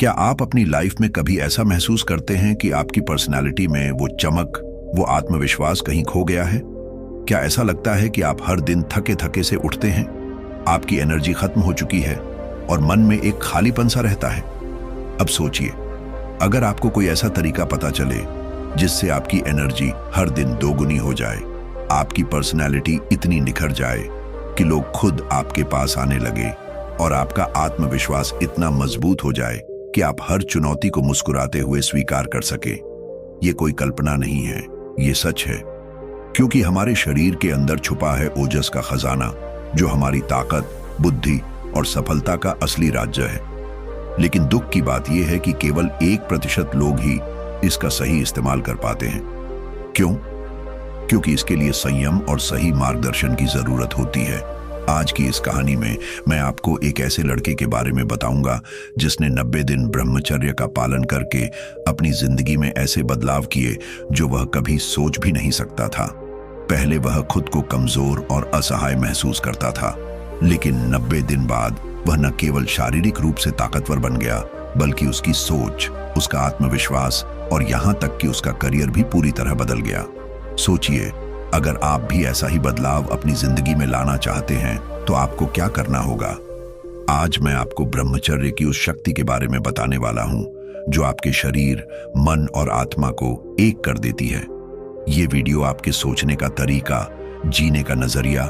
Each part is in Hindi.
क्या आप अपनी लाइफ में कभी ऐसा महसूस करते हैं कि आपकी पर्सनालिटी में वो चमक, वो आत्मविश्वास कहीं खो गया है? क्या ऐसा लगता है कि आप हर दिन थके थके से उठते हैं, आपकी एनर्जी खत्म हो चुकी है और मन में एक खालीपन सा रहता है? अब सोचिए, अगर आपको कोई ऐसा तरीका पता चले जिससे आपकी एनर्जी हर दिन दोगुनी हो जाए, आपकी पर्सनालिटी इतनी निखर जाए कि लोग खुद आपके पास आने लगे और आपका आत्मविश्वास इतना मजबूत हो जाए कि आप हर चुनौती को मुस्कुराते हुए स्वीकार कर सके। ये कोई कल्पना नहीं है, ये सच है। क्योंकि हमारे शरीर के अंदर छुपा है ओजस का खजाना, जो हमारी ताकत, बुद्धि और सफलता का असली राज्य है। लेकिन दुख की बात यह है कि केवल 1% लोग ही इसका सही इस्तेमाल कर पाते हैं। क्यों? क्योंकि इसके लिए संयम और सही मार्गदर्शन की जरूरत होती है। आज की इस कहानी में मैं आपको एक ऐसे लड़के के बारे में बताऊंगा जिसने 90 दिन ब्रह्मचर्य का पालन करके अपनी जिंदगी में ऐसे बदलाव किए जो वह कभी सोच भी नहीं सकता था। पहले वह खुद को कमजोर और असहाय महसूस करता था, लेकिन 90 दिन बाद वह न केवल शारीरिक रूप से ताकतवर बन गया, बल्कि उसकी सोच, उसका आत्मविश्वास और यहां तक कि उसका करियर भी पूरी तरह बदल गया। सोचिए, अगर आप भी ऐसा ही बदलाव अपनी जिंदगी में लाना चाहते हैं तो आपको क्या करना होगा? आज मैं आपको ब्रह्मचर्य की उस शक्ति के बारे में बताने वाला हूं जो आपके शरीर, मन और आत्मा को एक कर देती है। ये वीडियो आपके सोचने का तरीका, जीने का नजरिया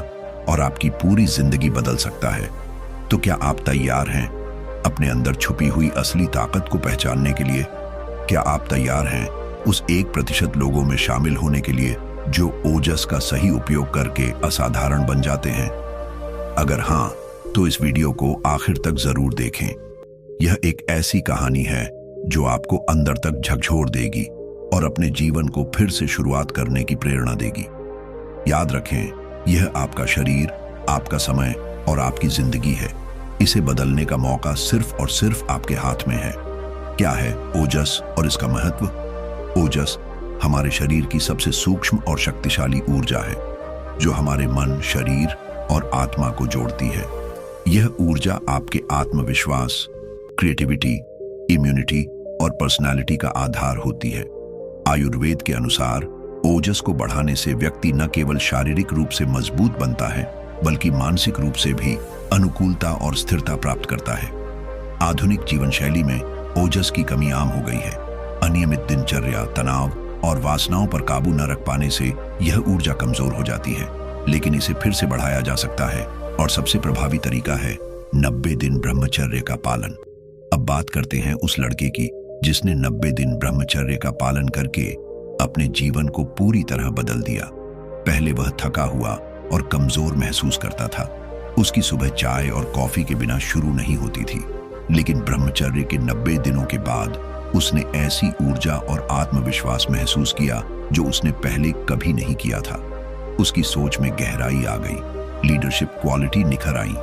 और आपकी पूरी जिंदगी बदल सकता है। तो क्या आप तैयार हैं अपने अंदर छुपी हुई असली ताकत को पहचानने के लिए? क्या आप तैयार हैं उस 1% लोगों में शामिल होने के लिए जो ओजस का सही उपयोग करके असाधारण बन जाते हैं? अगर हां, तो इस वीडियो को आखिर तक जरूर देखें। यह एक ऐसी कहानी है जो आपको अंदर तक झकझोर देगी और अपने जीवन को फिर से शुरुआत करने की प्रेरणा देगी। याद रखें, यह आपका शरीर, आपका समय और आपकी जिंदगी है। इसे बदलने का मौका सिर्फ और सिर्फ आपके हाथ में है। क्या है ओजस और इसका महत्व? ओजस हमारे शरीर की सबसे सूक्ष्म और शक्तिशाली ऊर्जा है, जो हमारे मन, शरीर और आत्मा को जोड़ती है। यह ऊर्जा आपके आत्मविश्वास, क्रिएटिविटी, इम्यूनिटी और पर्सनालिटी का आधार होती है। आयुर्वेद के अनुसार ओजस को बढ़ाने से व्यक्ति न केवल शारीरिक रूप से मजबूत बनता है, बल्कि मानसिक रूप से भी अनुकूलता और स्थिरता प्राप्त करता है। आधुनिक जीवन शैली में ओजस की कमी आम हो गई है। अनियमित दिनचर्या, तनाव और वासनाओं पर काबू न रख पाने से यह ऊर्जा कमजोर हो जाती है। लेकिन इसे फिर से बढ़ाया जा सकता है और सबसे प्रभावी तरीका है 90 दिन ब्रह्मचर्य का पालन। अब बात करते हैं उस लड़के की जिसने 90 दिन ब्रह्मचर्य का पालन करके अपने जीवन को पूरी तरह बदल दिया। पहले वह थका हुआ और कमजोर महसूस करता था। उसकी सुबह चाय और कॉफी के बिना शुरू नहीं होती थी। लेकिन ब्रह्मचर्य के 90 दिनों के बाद उसने ऐसी ऊर्जा और आत्मविश्वास महसूस किया जो उसने पहले कभी नहीं किया था। उसकी सोच में गहराई आ गई, लीडरशिप क्वालिटी निखर आई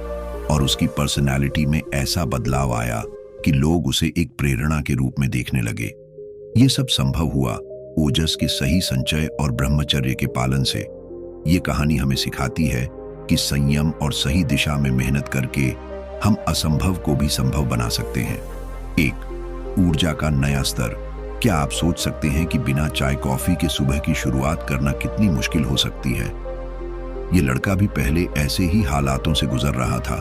और उसकी पर्सनालिटी में ऐसा बदलाव आया कि लोग उसे एक प्रेरणा के रूप में देखने लगे। ये सब संभव हुआ ओजस के सही संचय और ब्रह्मचर्य के पालन से। ये कहानी हमें सिखाती है कि संयम और सही दिशा में मेहनत करके हम असंभव को भी संभव बना सकते हैं। 1. ऊर्जा का नया स्तर। क्या आप सोच सकते हैं कि बिना चाय कॉफी के सुबह की शुरुआत करना कितनी मुश्किल हो सकती है? ये लड़का भी पहले ऐसे ही हालातों से गुजर रहा था।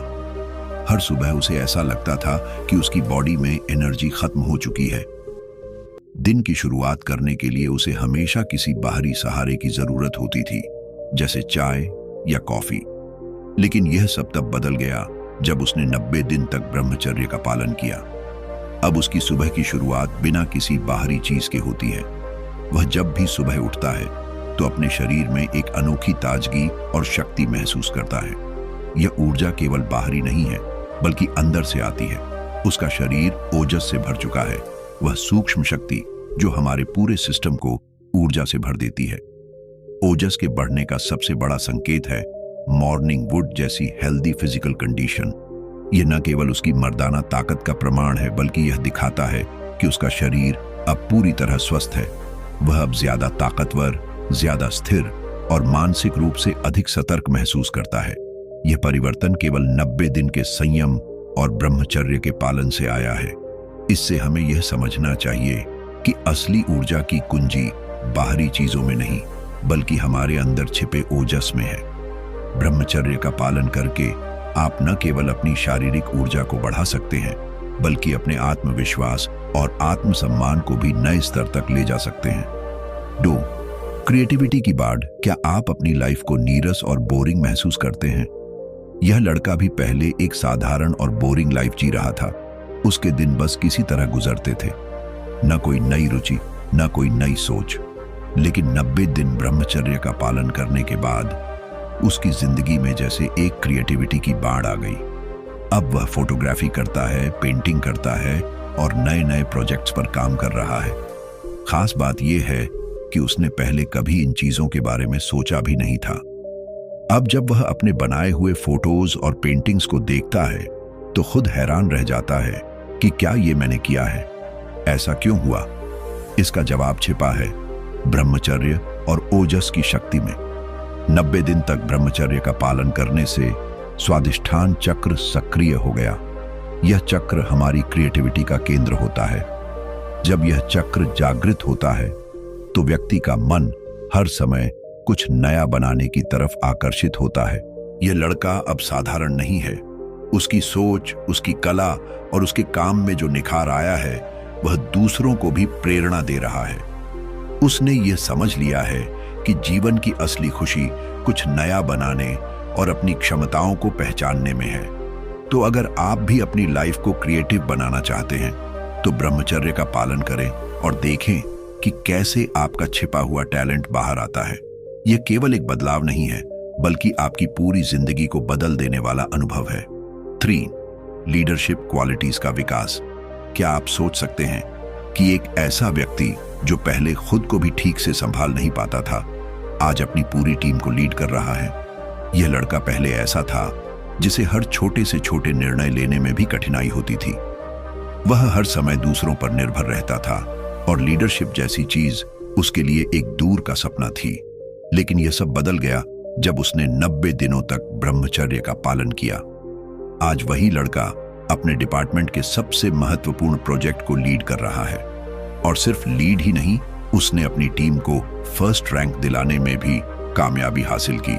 हर सुबह उसे ऐसा लगता था कि उसकी बॉडी में एनर्जी खत्म हो चुकी है। दिन की शुरुआत करने के लिए उसे हमेशा किसी बाहरी सहारे की जरूरत होती थी, जैसे चाय या कॉफी। लेकिन यह सब तब बदल गया जब उसने 90 दिन तक ब्रह्मचर्य का पालन किया। अब उसकी सुबह की शुरुआत बिना किसी बाहरी चीज के होती है। वह जब भी सुबह उठता है तो अपने शरीर में एक अनोखी ताजगी और शक्ति महसूस करता है। यह ऊर्जा केवल बाहरी नहीं है, बल्कि अंदर से आती है। उसका शरीर ओजस से भर चुका है, वह सूक्ष्म शक्ति जो हमारे पूरे सिस्टम को ऊर्जा से भर देती है। ओजस के बढ़ने का सबसे बड़ा संकेत है मॉर्निंग वुड जैसी हेल्दी फिजिकल कंडीशन। यह न केवल उसकी मर्दाना ताकत का प्रमाण है, बल्कि यह दिखाता है कि उसका शरीर अब पूरी तरह स्वस्थ है। वह अब ज्यादा ताकतवर, ज्यादा स्थिर और मानसिक रूप से अधिक सतर्क महसूस करता है। यह परिवर्तन केवल 90 दिन के संयम और ब्रह्मचर्य के पालन से आया है। इससे हमें यह समझना चाहिए कि असली ऊर्जा की कुंजी बाहरी चीजों में नहीं बल्कि हमारे अंदर छिपे ओजस में है। ब्रह्मचर्य का पालन करके आप न केवल अपनी शारीरिक ऊर्जा को बढ़ा सकते हैं बल्कि अपने आत्मविश्वास और आत्मसम्मान को भी नए स्तर तक ले जा सकते हैं। 2. क्रिएटिविटी की बाढ़। क्या आप अपनी लाइफ को नीरस और बोरिंग महसूस करते हैं? यह लड़का भी पहले एक साधारण और बोरिंग लाइफ जी रहा था। उसके दिन बस किसी तरह गुजरते थे, न कोई नई रुचि न कोई नई सोच। लेकिन 90 दिन ब्रह्मचर्य का पालन करने के बाद उसकी जिंदगी में जैसे एक क्रिएटिविटी की बाढ़ आ गई। अब वह फोटोग्राफी करता है, पेंटिंग करता है और नए नए प्रोजेक्ट्स पर काम कर रहा है। खास बात यह है कि उसने पहले कभी इन चीजों के बारे में सोचा भी नहीं था। अब जब वह अपने बनाए हुए फोटोज और पेंटिंग्स को देखता है तो खुद हैरान रह जाता है कि क्या ये मैंने किया है, ऐसा क्यों हुआ? इसका जवाब छिपा है ब्रह्मचर्य और ओजस की शक्ति में। 90 दिन तक ब्रह्मचर्य का पालन करने से स्वादिष्ठान चक्र सक्रिय हो गया। यह चक्र हमारी क्रिएटिविटी का केंद्र होता है। जब यह चक्र जागृत होता है तो व्यक्ति का मन हर समय कुछ नया बनाने की तरफ आकर्षित होता है। यह लड़का अब साधारण नहीं है। उसकी सोच, उसकी कला और उसके काम में जो निखार आया है वह दूसरों को भी प्रेरणा दे रहा है। उसने यह समझ लिया है कि जीवन की असली खुशी कुछ नया बनाने और अपनी क्षमताओं को पहचानने में है। तो अगर आप भी अपनी लाइफ को क्रिएटिव बनाना चाहते हैं तो ब्रह्मचर्य का पालन करें और देखें कि कैसे आपका छिपा हुआ टैलेंट बाहर आता है। यह केवल एक बदलाव नहीं है बल्कि आपकी पूरी जिंदगी को बदल देने वाला अनुभव है। 3. लीडरशिप क्वालिटीज का विकास। क्या आप सोच सकते हैं कि एक ऐसा व्यक्ति जो पहले खुद को भी ठीक से संभाल नहीं पाता था आज अपनी पूरी टीम को लीड कर रहा है? यह लड़का पहले ऐसा था जिसे हर छोटे से छोटे निर्णय लेने में भी कठिनाई होती थी। वह हर समय दूसरों पर निर्भर रहता था और लीडरशिप जैसी चीज उसके लिए एक दूर का सपना थी। लेकिन यह सब बदल गया जब उसने 90 दिनों तक ब्रह्मचर्य का पालन किया। आज वही लड़का अपने डिपार्टमेंट के सबसे महत्वपूर्ण प्रोजेक्ट को लीड कर रहा है और सिर्फ लीड ही नहीं, उसने अपनी टीम को फर्स्ट रैंक दिलाने में भी कामयाबी हासिल की।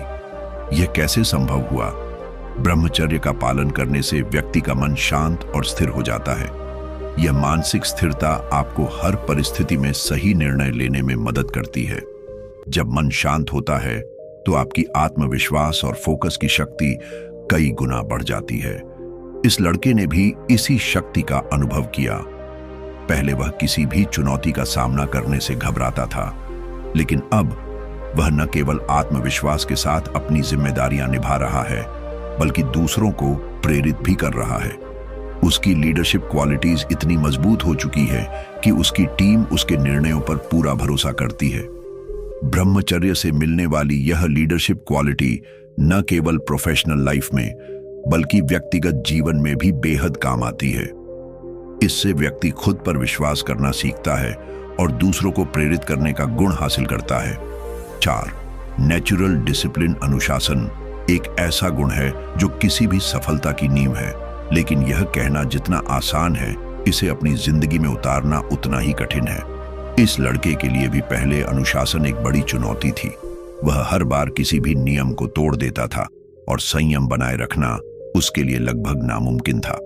यह कैसे संभव हुआ? ब्रह्मचर्य का पालन करने से व्यक्ति का मन शांत और स्थिर हो जाता है। यह मानसिक स्थिरता आपको हर परिस्थिति में सही निर्णय लेने में मदद करती है। जब मन शांत होता है तो आपकी आत्मविश्वास और फोकस की शक्ति कई गुना बढ़ जाती है। इस लड़के ने भी इसी शक्ति का अनुभव किया। पहले वह किसी भी चुनौती का सामना करने से घबराता था, लेकिन अब वह न केवल आत्मविश्वास के साथ अपनी जिम्मेदारियां निभा रहा है बल्कि दूसरों को प्रेरित भी कर रहा है। उसकी लीडरशिप क्वालिटीज इतनी मजबूत हो चुकी है कि उसकी टीम उसके निर्णयों पर पूरा भरोसा करती है। ब्रह्मचर्य से मिलने वाली यह लीडरशिप क्वालिटी न केवल प्रोफेशनल लाइफ में बल्कि व्यक्तिगत जीवन में भी बेहद काम आती है। इससे व्यक्ति खुद पर विश्वास करना सीखता है और दूसरों को प्रेरित करने का गुण हासिल करता है। 4. नेचुरल डिसिप्लिन अनुशासन एक ऐसा गुण है जो किसी भी सफलता की नींव है, लेकिन यह कहना जितना आसान है, इसे अपनी जिंदगी में उतारना उतना ही कठिन है। इस लड़के के लिए भी पहले अनुशासन एक बड़ी चुनौती थी। वह हर बार किसी भी नियम को तोड़ देता था और संयम बनाए रखना उसके लिए लगभग नामुमकिन था।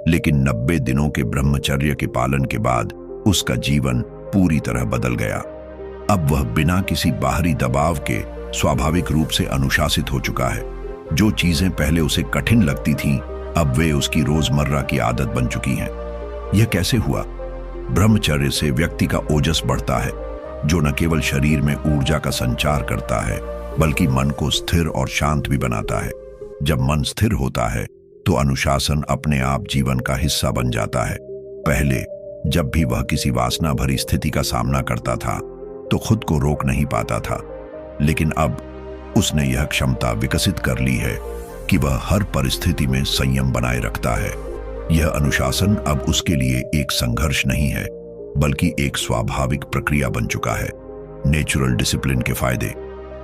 लेकिन 90 दिनों के ब्रह्मचर्य के पालन के बाद उसका जीवन पूरी तरह बदल गया। अब वह बिना किसी बाहरी दबाव के स्वाभाविक रूप से अनुशासित हो चुका है। जो चीजें पहले उसे कठिन लगती थीं, अब वे उसकी रोजमर्रा की आदत बन चुकी हैं। यह कैसे हुआ? ब्रह्मचर्य से व्यक्ति का ओजस बढ़ता है, जो न केवल शरीर में ऊर्जा का संचार करता है बल्कि मन को स्थिर और शांत भी बनाता है। जब मन स्थिर होता है तो अनुशासन अपने आप जीवन का हिस्सा बन जाता है। पहले जब भी वह किसी वासना भरी स्थिति का सामना करता था तो खुद को रोक नहीं पाता था, लेकिन अब उसने यह क्षमता विकसित कर ली है कि वह हर परिस्थिति में संयम बनाए रखता है। यह अनुशासन अब उसके लिए एक संघर्ष नहीं है बल्कि एक स्वाभाविक प्रक्रिया बन चुका है। नेचुरल डिसिप्लिन के फायदे: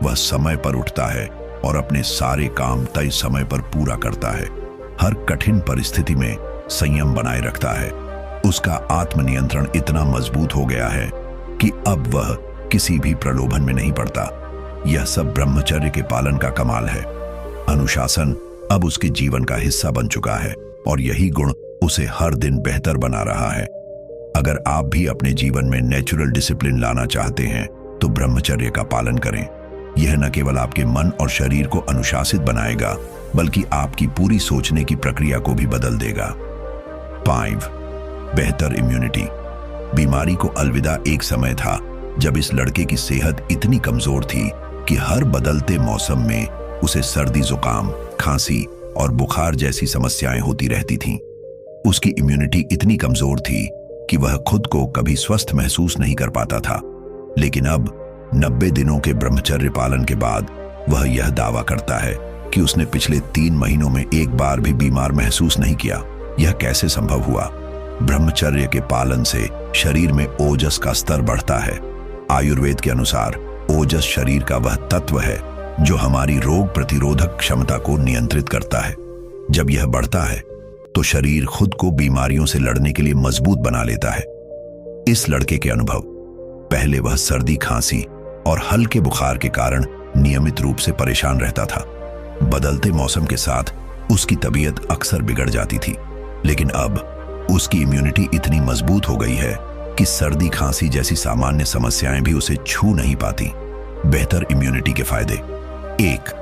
वह समय पर उठता है और अपने सारे काम तय समय पर पूरा करता है। हर कठिन परिस्थिति में संयम बनाए रखता है। उसका आत्मनियंत्रण इतना मजबूत हो गया है कि अब वह किसी भी प्रलोभन में नहीं पड़ता। यह सब ब्रह्मचर्य के पालन का कमाल है। अनुशासन अब उसके जीवन का हिस्सा बन चुका है और यही गुण उसे हर दिन बेहतर बना रहा है। अगर आप भी अपने जीवन में नेचुरल डिसिप्लिन लाना चाहते हैं तो ब्रह्मचर्य का पालन करें। यह न केवल आपके मन और शरीर को अनुशासित बनाएगा बल्कि आपकी पूरी सोचने की प्रक्रिया को भी बदल देगा। 5. बेहतर इम्यूनिटी। बीमारी को अलविदा। एक समय था जब इस लड़के की सेहत इतनी कमजोर थी कि हर बदलते मौसम में उसे सर्दी, जुकाम, खांसी और बुखार जैसी समस्याएं होती रहती थीं। उसकी इम्यूनिटी इतनी कमजोर थी कि वह खुद को कभी स्वस्थ महसूस नहीं कर पाता था। लेकिन अब 90 दिनों के ब्रह्मचर्य पालन के बाद वह यह दावा करता है कि उसने पिछले 3 महीनों में एक बार भी बीमार महसूस नहीं किया। यह कैसे संभव हुआ? ब्रह्मचर्य के पालन से शरीर में ओजस का स्तर बढ़ता है। आयुर्वेद के अनुसार ओजस शरीर का वह तत्व है जो हमारी रोग प्रतिरोधक क्षमता को नियंत्रित करता है। जब यह बढ़ता है तो शरीर खुद को बीमारियों से लड़ने के लिए मजबूत बना लेता है। इस लड़के के अनुभव, पहले वह सर्दी, खांसी और हल्के बुखार के कारण नियमित रूप से परेशान रहता था। बदलते मौसम के साथ उसकी तबीयत अक्सर बिगड़ जाती थी, लेकिन अब उसकी इम्यूनिटी इतनी मजबूत हो गई है कि सर्दी, खांसी जैसी सामान्य समस्याएं भी उसे छू नहीं पाती। बेहतर इम्यूनिटी के फायदे। 1.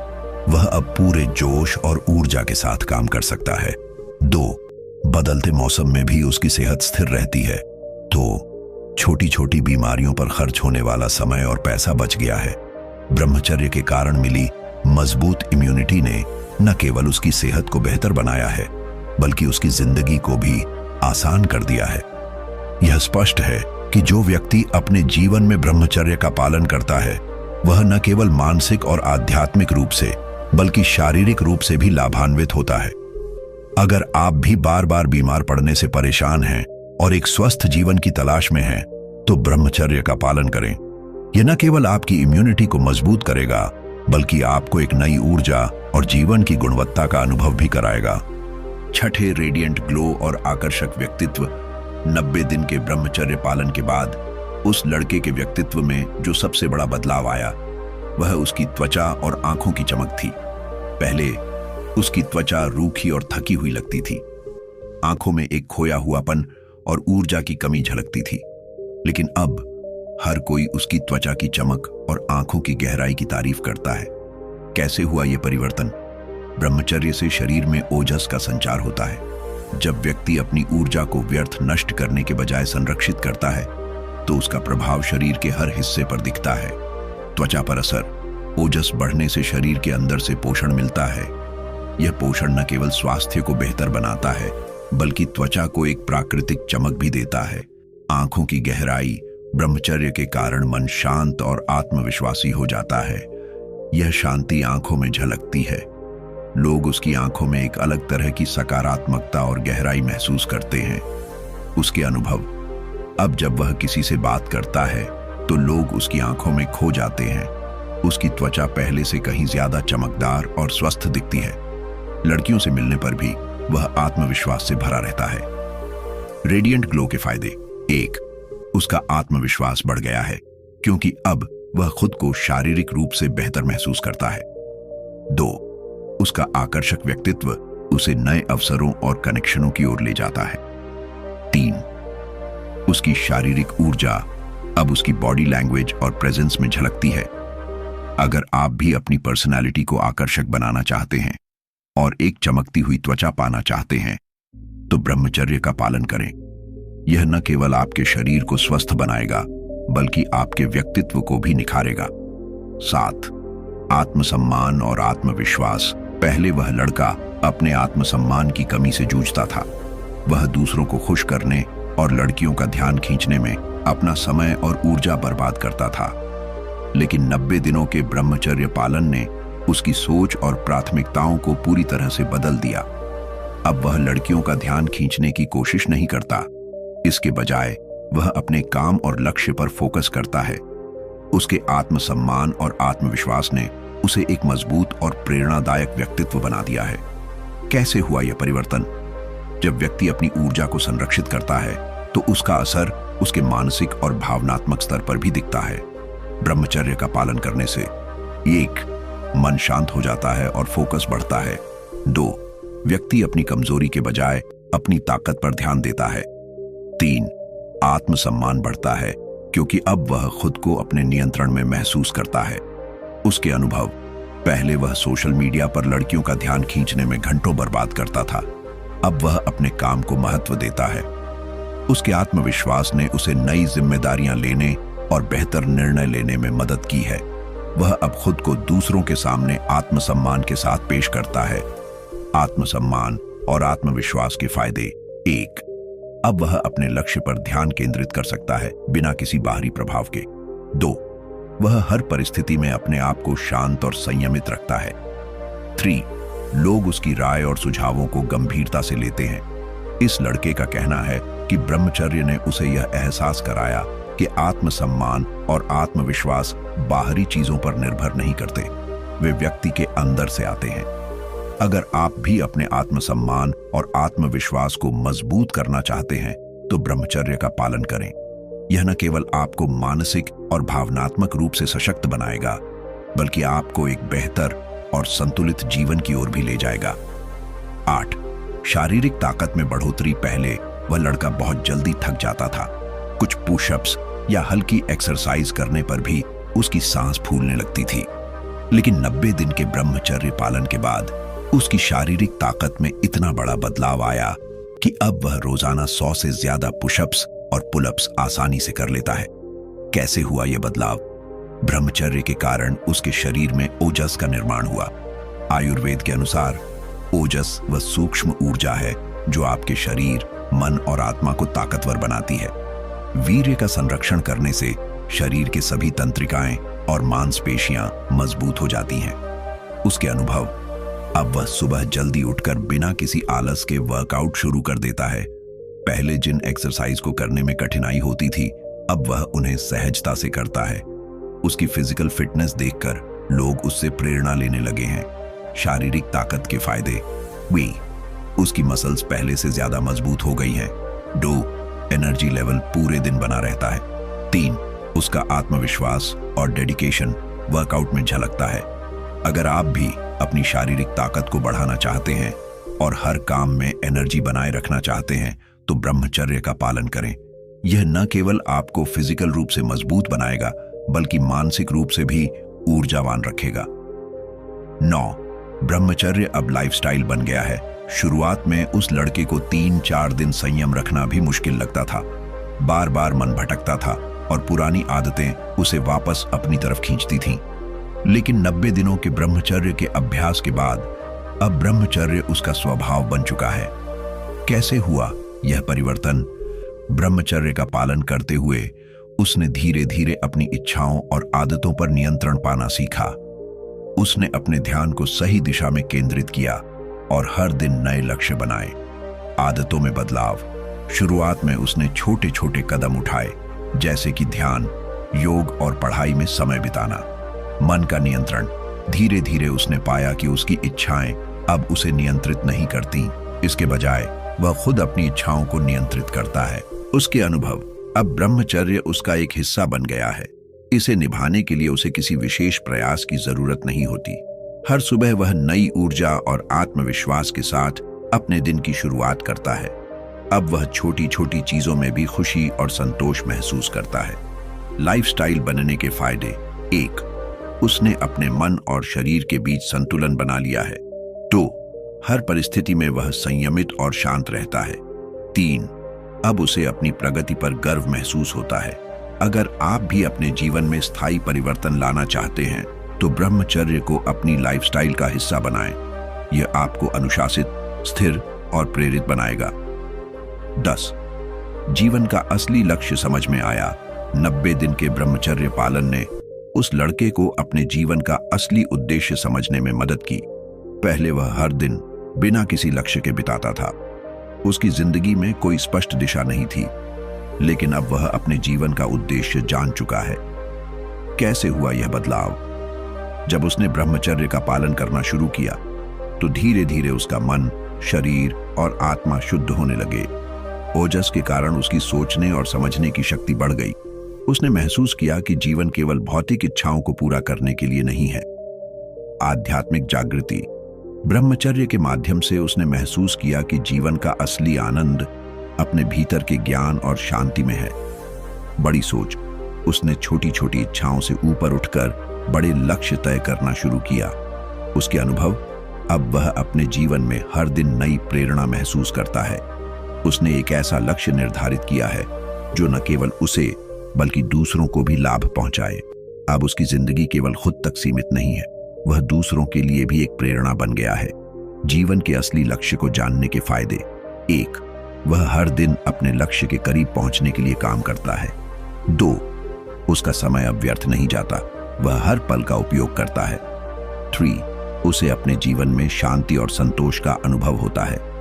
वह अब पूरे जोश और ऊर्जा के साथ काम कर सकता है। 2. बदलते मौसम में भी उसकी सेहत स्थिर रहती है। 2. छोटी छोटी बीमारियों पर खर्च होने वाला समय और पैसा बच गया है। ब्रह्मचर्य के कारण मिली मजबूत इम्यूनिटी ने न केवल उसकी सेहत को बेहतर बनाया है बल्कि उसकी जिंदगी को भी आसान कर दिया है। यह स्पष्ट है कि जो व्यक्ति अपने जीवन में ब्रह्मचर्य का पालन करता है वह न केवल मानसिक और आध्यात्मिक रूप से बल्कि शारीरिक रूप से भी लाभान्वित होता है। अगर आप भी बार बार बीमार पड़ने से परेशान हैं और एक स्वस्थ जीवन की तलाश में हैं, तो ब्रह्मचर्य का पालन करें। यह न केवल आपकी इम्यूनिटी को मजबूत करेगा बल्कि आपको एक नई ऊर्जा और जीवन की गुणवत्ता का अनुभव भी कराएगा। 6. रेडिएंट ग्लो और आकर्षक व्यक्तित्व। 90 दिन के ब्रह्मचर्य पालन के बाद उस लड़के के व्यक्तित्व में जो सबसे बड़ा बदलाव आया वह उसकी त्वचा और आंखों की चमक थी। पहले उसकी त्वचा रूखी और थकी हुई लगती थी, आंखों में एक खोया हुआपन और ऊर्जा की कमी झलकती थी। लेकिन अब हर कोई उसकी त्वचा की चमक और आंखों की गहराई की तारीफ करता है। कैसे हुआ यह परिवर्तन? ब्रह्मचर्य से शरीर में ओजस का संचार होता है। जब व्यक्ति अपनी ऊर्जा को व्यर्थ नष्ट करने के बजाय संरक्षित करता है तो उसका प्रभाव शरीर के हर हिस्से पर दिखता है। त्वचा पर असर। ओजस बढ़ने से शरीर के अंदर से पोषण मिलता है। यह पोषण न केवल स्वास्थ्य को बेहतर बनाता है बल्कि त्वचा को एक प्राकृतिक चमक भी देता है। आंखों की गहराई। ब्रह्मचर्य के कारण मन शांत और आत्मविश्वासी हो जाता है। यह शांति आंखों में झलकती है। लोग उसकी आंखों में एक अलग तरह की सकारात्मकता और गहराई महसूस करते हैं। उसके अनुभव। अब जब वह किसी से बात करता है तो लोग उसकी आंखों में खो जाते हैं। उसकी त्वचा पहले से कहीं ज्यादा चमकदार और स्वस्थ दिखती है। लड़कियों से मिलने पर भी वह आत्मविश्वास से भरा रहता है। रेडिएंट ग्लो के फायदे। 1. उसका आत्मविश्वास बढ़ गया है क्योंकि अब वह खुद को शारीरिक रूप से बेहतर महसूस करता है। 2. उसका आकर्षक व्यक्तित्व उसे नए अवसरों और कनेक्शनों की ओर ले जाता है। 3. उसकी शारीरिक ऊर्जा अब उसकी बॉडी लैंग्वेज और प्रेजेंस में झलकती है। अगर आप भी अपनी पर्सनालिटी को आकर्षक बनाना चाहते हैं और एक चमकती हुई त्वचा पाना चाहते हैं तो ब्रह्मचर्य का पालन करें। यह न केवल आपके शरीर को स्वस्थ बनाएगा बल्कि आपके व्यक्तित्व को भी निखारेगा। 7. आत्मसम्मान और आत्मविश्वास। पहले वह लड़का अपने आत्मसम्मान की कमी से जूझता था। वह दूसरों को खुश करने और लड़कियों का ध्यान खींचने में अपना समय और ऊर्जा बर्बाद करता था। लेकिन 90 दिनों के ब्रह्मचर्य पालन ने उसकी सोच और प्राथमिकताओं को पूरी तरह से बदल दिया। अब वह लड़कियों का ध्यान खींचने की कोशिश नहीं करता, इसके बजाय वह अपने काम और लक्ष्य पर फोकस करता है। उसके आत्मसम्मान और आत्मविश्वास ने उसे एक मजबूत और प्रेरणादायक व्यक्तित्व बना दिया है। कैसे हुआ यह परिवर्तन? जब व्यक्ति अपनी ऊर्जा को संरक्षित करता है तो उसका असर उसके मानसिक और भावनात्मक स्तर पर भी दिखता है। ब्रह्मचर्य का पालन करने से 1. मन शांत हो जाता है और फोकस बढ़ता है। 2. व्यक्ति अपनी कमजोरी के बजाय अपनी ताकत पर ध्यान देता है। 3. आत्मसम्मान बढ़ता है क्योंकि अब वह खुद को अपने नियंत्रण में महसूस करता है। उसके अनुभव, पहले वह सोशल मीडिया पर लड़कियों का ध्यान खींचने में घंटों बर्बाद करता था, अब वह अपने काम को महत्व देता है। उसके आत्मविश्वास ने उसे नई जिम्मेदारियां लेने और बेहतर निर्णय लेने में मदद की है। वह अब खुद को दूसरों के सामने आत्मसम्मान के साथ पेश करता है। आत्मसम्मान और आत्मविश्वास के फायदे। 1. अब वह अपने लक्ष्य पर ध्यान केंद्रित कर सकता है बिना किसी बाहरी प्रभाव के। 2. वह हर परिस्थिति में अपने आप को शांत और संयमित रखता है। 3. लोग उसकी राय और सुझावों को गंभीरता से लेते हैं। इस लड़के का कहना है कि ब्रह्मचर्य ने उसे यह एहसास कराया कि आत्मसम्मान और आत्मविश्वास बाहरी चीजों पर निर्भर नहीं करते, वे व्यक्ति के अंदर से आते हैं। अगर आप भी अपने आत्मसम्मान और आत्मविश्वास को मजबूत करना चाहते हैं तो ब्रह्मचर्य का पालन करें। यह न केवल आपको मानसिक और भावनात्मक रूप से सशक्त बनाएगा, बल्कि आपको एक बेहतर और संतुलित जीवन की ओर भी ले जाएगा। 8. शारीरिक ताकत में बढ़ोतरी। पहले वह लड़का बहुत जल्दी थक जाता था। कुछ पुशअप्स या हल्की एक्सरसाइज करने पर भी उसकी सांस फूलने लगती थी। लेकिन 90 दिन के ब्रह्मचर्य पालन के बाद उसकी शारीरिक ताकत में इतना बड़ा बदलाव आया कि अब वह रोजाना 100 से ज्यादा पुशअप्स और पुलअप्स आसानी से कर लेता है। कैसे हुआ यह बदलाव? ब्रह्मचर्य के कारण उसके शरीर में ओजस का निर्माण हुआ। आयुर्वेद के अनुसार ओजस वह सूक्ष्म ऊर्जा है जो आपके शरीर, मन और आत्मा को ताकतवर बनाती है। वीर्य का संरक्षण करने से शरीर के सभी तंत्रिकाएं और मांसपेशियां मजबूत हो जाती हैं। उसके अनुभव, अब वह सुबह जल्दी उठकर बिना किसी आलस के वर्कआउट शुरू कर देता है। पहले जिन एक्सरसाइज को करने में कठिनाई होती थी, अब वह उन्हें सहजता से करता है। उसकी फिजिकल फिटनेस देखकर लोग उससे प्रेरणा लेने लगे हैं। शारीरिक ताकत के फायदे। उसकी मसल्स पहले से ज्यादा मजबूत हो गई हैं। 2. एनर्जी लेवल पूरे दिन बना रहता है। 3. उसका आत्मविश्वास और डेडिकेशन वर्कआउट में झलकता है। अगर आप भी अपनी शारीरिक ताकत को बढ़ाना चाहते हैं और हर काम में एनर्जी बनाए रखना चाहते हैं तो ब्रह्मचर्य का पालन करें। यह न केवल आपको फिजिकल रूप से मजबूत बनाएगा, बल्कि मानसिक रूप से भी ऊर्जावान रखेगा। 9. ब्रह्मचर्य अब लाइफस्टाइल बन गया है। शुरुआत में उस लड़के को 3-4 दिन संयम रखना भी मुश्किल लगता था। बार बार मन भटकता था और पुरानी आदतें उसे वापस अपनी तरफ खींचती थीं। लेकिन 90 दिनों के ब्रह्मचर्य के अभ्यास के बाद अब ब्रह्मचर्य उसका स्वभाव बन चुका है। कैसे हुआ यह परिवर्तन? ब्रह्मचर्य का पालन करते हुए उसने धीरे धीरे अपनी इच्छाओं और आदतों पर नियंत्रण पाना सीखा। उसने अपने ध्यान को सही दिशा में केंद्रित किया और हर दिन नए लक्ष्य बनाए। आदतों में बदलाव। शुरुआत में उसने छोटे छोटे कदम उठाए, जैसे कि ध्यान, योग और पढ़ाई में समय बिताना। मन का नियंत्रण। धीरे धीरे उसने पाया कि उसकी इच्छाएं अब उसे नियंत्रित नहीं करती, इसके बजाय वह खुद अपनी इच्छाओं को नियंत्रित करता है। उसके अनुभव, अब ब्रह्मचर्य उसका एक हिस्सा बन गया है। इसे निभाने के लिए उसे किसी विशेष प्रयास की जरूरत नहीं होती। हर सुबह वह नई ऊर्जा और आत्मविश्वास के साथ अपने दिन की शुरुआत करता है। अब वह छोटी छोटी चीजों में भी खुशी और संतोष महसूस करता है। लाइफस्टाइल बनने के फायदे। 1. उसने अपने मन और शरीर के बीच संतुलन बना लिया है। 2. हर परिस्थिति में वह संयमित और शांत रहता है। 3. अब उसे अपनी प्रगति पर गर्व महसूस होता है। अगर आप भी अपने जीवन में स्थायी परिवर्तन लाना चाहते हैं तो ब्रह्मचर्य को अपनी लाइफस्टाइल का हिस्सा बनाएं। यह आपको अनुशासित, स्थिर और प्रेरित बनाएगा। 10. जीवन का असली लक्ष्य समझ में आया। 90 दिन के ब्रह्मचर्य पालन ने उस लड़के को अपने जीवन का असली उद्देश्य समझने में मदद की। पहले वह हर दिन बिना किसी लक्ष्य के बिताता था। उसकी जिंदगी में कोई स्पष्ट दिशा नहीं थी, लेकिन अब वह अपने जीवन का उद्देश्य जान चुका है। कैसे हुआ यह बदलाव? जब उसने ब्रह्मचर्य का पालन करना शुरू किया तो धीरे धीरे उसका मन, शरीर और आत्मा शुद्ध होने लगे। ओजस के कारण उसकी सोचने और समझने की शक्ति बढ़ गई। उसने महसूस किया कि जीवन केवल भौतिक इच्छाओं को पूरा करने के लिए नहीं है। आध्यात्मिक जागृति। ब्रह्मचर्य के माध्यम से उसने महसूस किया कि जीवन का असली आनंद अपने भीतर के ज्ञान और शांति में है। बड़ी सोच। उसने छोटी छोटी इच्छाओं से ऊपर उठकर बड़े लक्ष्य तय करना शुरू किया। उसके अनुभव, अब वह अपने जीवन में हर दिन नई प्रेरणा महसूस करता है। उसने एक ऐसा लक्ष्य निर्धारित किया है जो न केवल उसे बल्कि दूसरों को भी लाभ पहुंचाए। अब उसकी जिंदगी केवल खुद तक सीमित नहीं है, वह दूसरों के लिए भी एक प्रेरणा बन गया है। जीवन के असली लक्ष्य को जानने के फायदे। 1, वह हर दिन अपने लक्ष्य के करीब पहुंचने के लिए काम करता है। 2, उसका समय अब व्यर्थ नहीं जाता, वह हर पल का उपयोग करता है। 3, उसे अपने जीवन में शांति और संतोष का अनुभव होता है।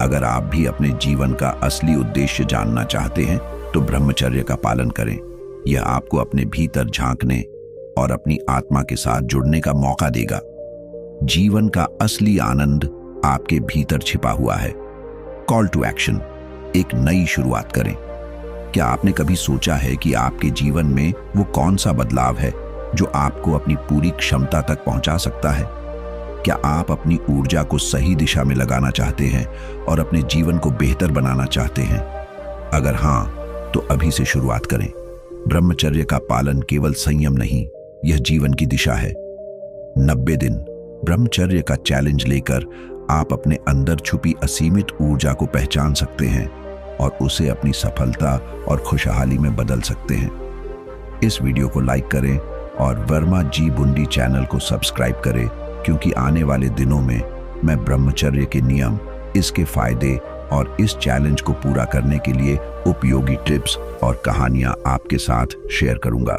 अगर आप भी अपने जीवन का असली उद्देश्य जानना चाहते हैं तो ब्रह्मचर्य का पालन करें। यह आपको अपने भीतर झांकने और अपनी आत्मा के साथ जुड़ने का मौका देगा। जीवन का असली आनंद आपके भीतर छिपा हुआ है। Call to action. एक नई शुरुआत करें। क्या आपने कभी सोचा है कि आपके जीवन में वो कौन सा बदलाव है जो आपको अपनी पूरी क्षमता तक पहुंचा सकता है? क्या आप अपनी ऊर्जा को सही दिशा में लगाना चाहते हैं और अपने जीवन को बेहतर बनाना चाहते हैं? अगर हां, तो अभी से शुरुआत करें। ब्रह्मचर्य का पालन केवल संयम नहीं, यह जीवन की दिशा है। 90 दिन ब्रह्मचर्य का चैलेंज लेकर आप अपने अंदर छुपी असीमित ऊर्जा को पहचान सकते हैं और उसे अपनी सफलता और खुशहाली में बदल सकते हैं। इस वीडियो को लाइक करें और वर्मा जी बुंडी चैनल को सब्सक्राइब करें, क्योंकि आने वाले दिनों में मैं ब्रह्मचर्य के नियम, इसके फायदे और इस चैलेंज को पूरा करने के लिए उपयोगी टिप्स और कहानियां आपके साथ शेयर करूंगा।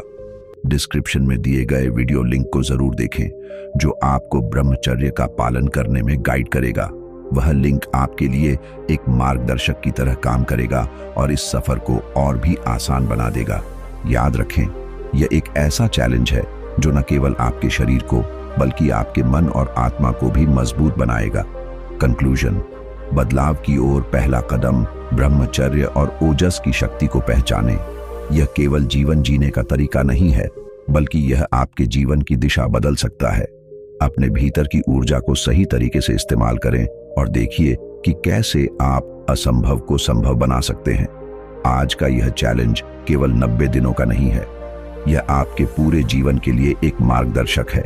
डिस्क्रिप्शन में दिए गए वीडियो लिंक को जरूर देखें, जो आपको ब्रह्मचर्य का पालन करने में गाइड करेगा। वह लिंक आपके लिए एक मार्गदर्शक की तरह काम करेगा और इस सफर को और भी आसान बना देगा। याद रखें, यह एक ऐसा चैलेंज है जो न केवल आपके शरीर को बल्कि आपके मन और आत्मा को भी मजबूत बनाएगा। कंक्लूजन। बदलाव की ओर पहला कदम ब्रह्मचर्य और ओजस की शक्ति को पहचानें। यह केवल जीवन जीने का तरीका नहीं है, बल्कि यह आपके जीवन की दिशा बदल सकता है। अपने भीतर की ऊर्जा को सही तरीके से इस्तेमाल करें और देखिए कि कैसे आप असंभव को संभव बना सकते हैं। आज का यह चैलेंज केवल 90 दिनों का नहीं है, यह आपके पूरे जीवन के लिए एक मार्गदर्शक है।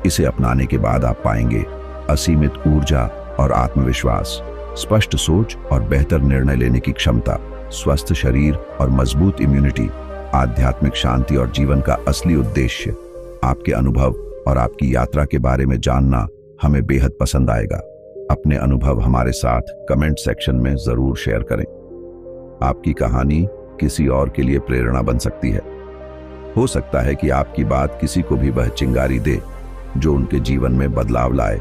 इसे अपनाने के बाद आप पाएंगे असीमित ऊर्जा और आत्मविश्वास, स्पष्ट सोच और बेहतर निर्णय लेने की क्षमता, स्वस्थ शरीर और मजबूत इम्यूनिटी, आध्यात्मिक शांति और जीवन का असली उद्देश्य। आपके अनुभव और आपकी यात्रा के बारे में जानना हमें बेहद पसंद आएगा। अपने अनुभव हमारे साथ कमेंट सेक्शन में जरूर शेयर करें। आपकी कहानी किसी और के लिए प्रेरणा बन सकती है। हो सकता है कि आपकी बात किसी को भी वह चिंगारी दे जो उनके जीवन में बदलाव लाए।